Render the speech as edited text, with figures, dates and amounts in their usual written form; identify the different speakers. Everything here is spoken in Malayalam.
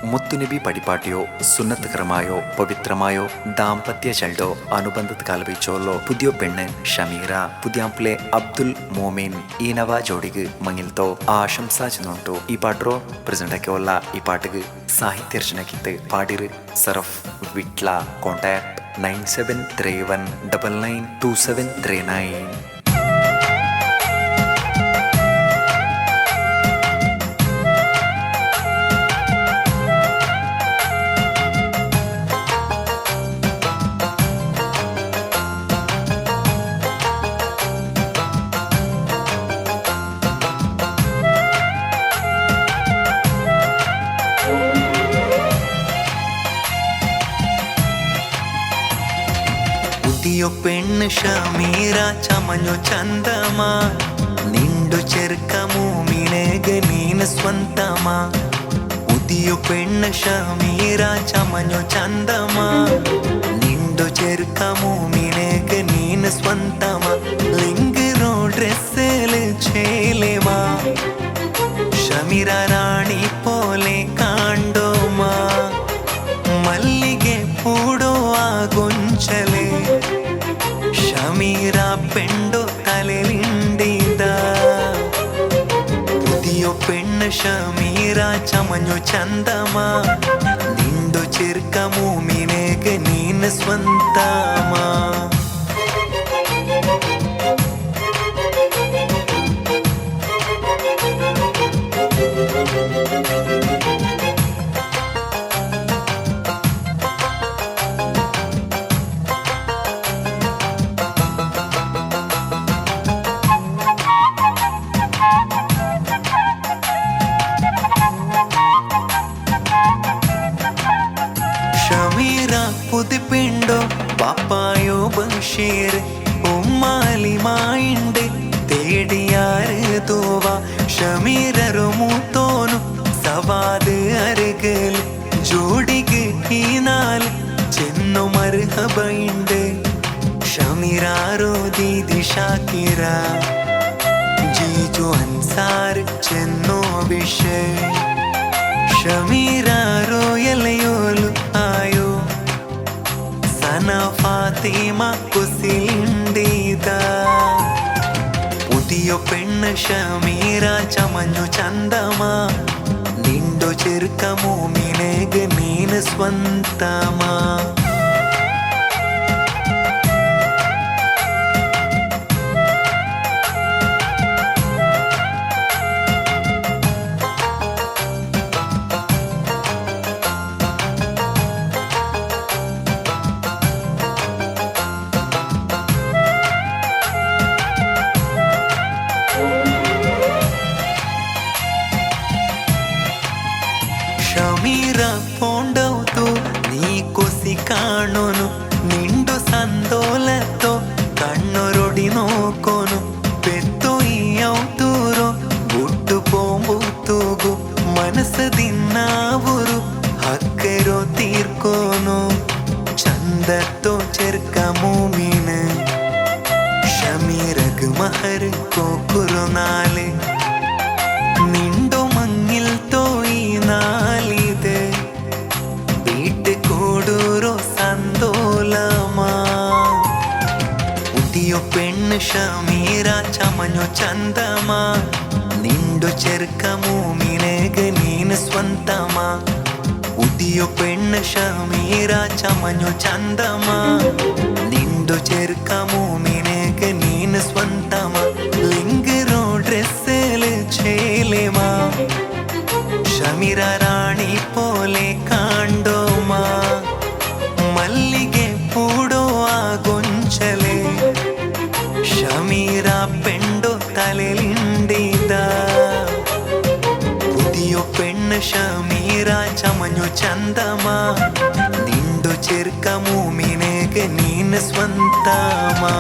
Speaker 1: മുത്തുനബി പടിപ്പാട്ടിയോ സുന്നത്ത് ക്രമായോ പവിത്രമായോ ദാമ്പത്യ ചൽഡോ അനുബന്ധ കാലവೈಚೋಲ್ಲೋ പുതിയ പെണ്ണ് ഷമീറ പുതിയാಂಪ್ಲೆ ಅಬ್ದುಲ್ ಮೋಮಿನ್ ಈ ನವ ಜೋಡಿಗೆ ಮಂಗಿಲ್ತೋ ಆಶಂಸಾ ಚೆನ್ನುಂಟು ಈ ಪಾಟ್ರೋ ಪ್ರೆಸೆಂಟ್ ಆಕೆವಲ್ಲ ಈ ಪಾಟಿಗೆ ಸಾಹಿತ್ಯ ರಚನೆಗಿತ್ತು ಪಾಡಿರು ಸರಫ್ ವಿಟ್ಲ ಕಾಂಟ್ಯಾಕ್ಟ್ 9731992739.
Speaker 2: പുതിയ പെണ്ണ് ഷമീറ ചമഞ്ഞു ചന്തമാ നിണ്ടു ചെറുക്ക മൂമിനേക നീന് സ്വന്തമാ പുതിയ പെണ്ണ് ഷമീറ ചമഞ്ഞു ചന്തമാ നിണ്ടു ചെറുക്ക മൂമിനേക നീന് സ്വന്തമാ ലിംഗറോ ഡ്രെസ്സില് ചേലേമാ ഷമീറ റാണി പോലെ കാണ്ടോമാ മല്ലിಗೆ പൂടോ ആഗൊഞ്ചലേ ഷമീറ പെണ്ടോ തലലിണ്ടിದ പുതിയ പെണ്ണ് ഷമീറ ചമഞ്ഞു ചന്തമാ നിಂದು ചെറുക്ക മൂമിನೇಗ ನೀನು ಸ್ವಂತಮಾ ഷമീറ പുതുപ്പിണ്ടോ പാപ്പായോ ബഷീർ ഉമ്മാലിമായിണ്ട് തേടിയാറ് തോവ ഷമീറരു മൂത്തോനു സവാദ് അരുകൽ ജോഡിക്ക് ഈ നാല് ചെന്നു മർഹബയിണ്ട് ഷമീറാരോ ദീദി ഷാക്കിറ ജീജു അൻസാർ ചെന്നോ വിഷയ് ഷമീറ റോയലയോಲು ആയോ സന ഫാത്തിമ കുസിലിണ്ടിದ പുതിയ പെണ്ണ് ഷമീറ ചമഞ്ഞു ചന്തമാ നിಂದು ചെറുക്ക മൂമിನೇಗ ನೀನು ಸ್ವಂತಮಾ ഷമീറ പോണ്ടೌತು ನೀ ಕೊಸಿ ಕಾಣೋನು ನಿಂಡು ಸಂದೋಲತ್ತೋ ಕಣ್ಣೊರೊಡಿ ನೋಕೋನು ಪೆತ್ತು ಈಯೌತೂರೋ ಗುಟ್ಟು ಪೋಂಬುತ್ತೂಗು ಮನಸದಿನ್ನಾವುರು ಹಕ್ಕರೋ ತೀರ್ಕೋನು ಚಂದತ್ತೋ ಚೆರ್ಕ ಮೂಮಿನ ഷമീറക്ക് മഹർ കോക്കുറു നാല് നിണ്ടോ മങ്ങിൽ തോയി നാലിത് വീട്ട് കൂടൂരോ സന്തോലമാ പുതിയ പെണ്ണ് ഷമീറ ചമഞ്ഞു ചന്തമാ നിಂದು ചെറുക്ക മൂമിನೇಗ ನೀನು ಸ್ವಂತಮಾ പുതിയ പെണ്ണ് ഷമീറ ചമഞ്ഞു ചന്തമാ നിಂದು ചെറുക്ക മൂമിನೇಗ ನೀನು ಸ್ವಂತಮಾ ಲಿಂಗರೋ ഡ്രെസ്സില് ചേലേമാ ഷമീറ റാണി പോലെ കാണ്ടോമാ മല്ലിಗೆ പൂടോ ആഗൊഞ്ചലേ ഷമീറ പെണ്ടോ തലലിണ്ടിದ പുതിയ പെണ്ണ് ഷമീറ ചമഞ്ഞു ചന്തമാ നിಂದು ചെറുക്ക മൂമിನೇಗ ನೀನು ಸ್ವಂತಮಾ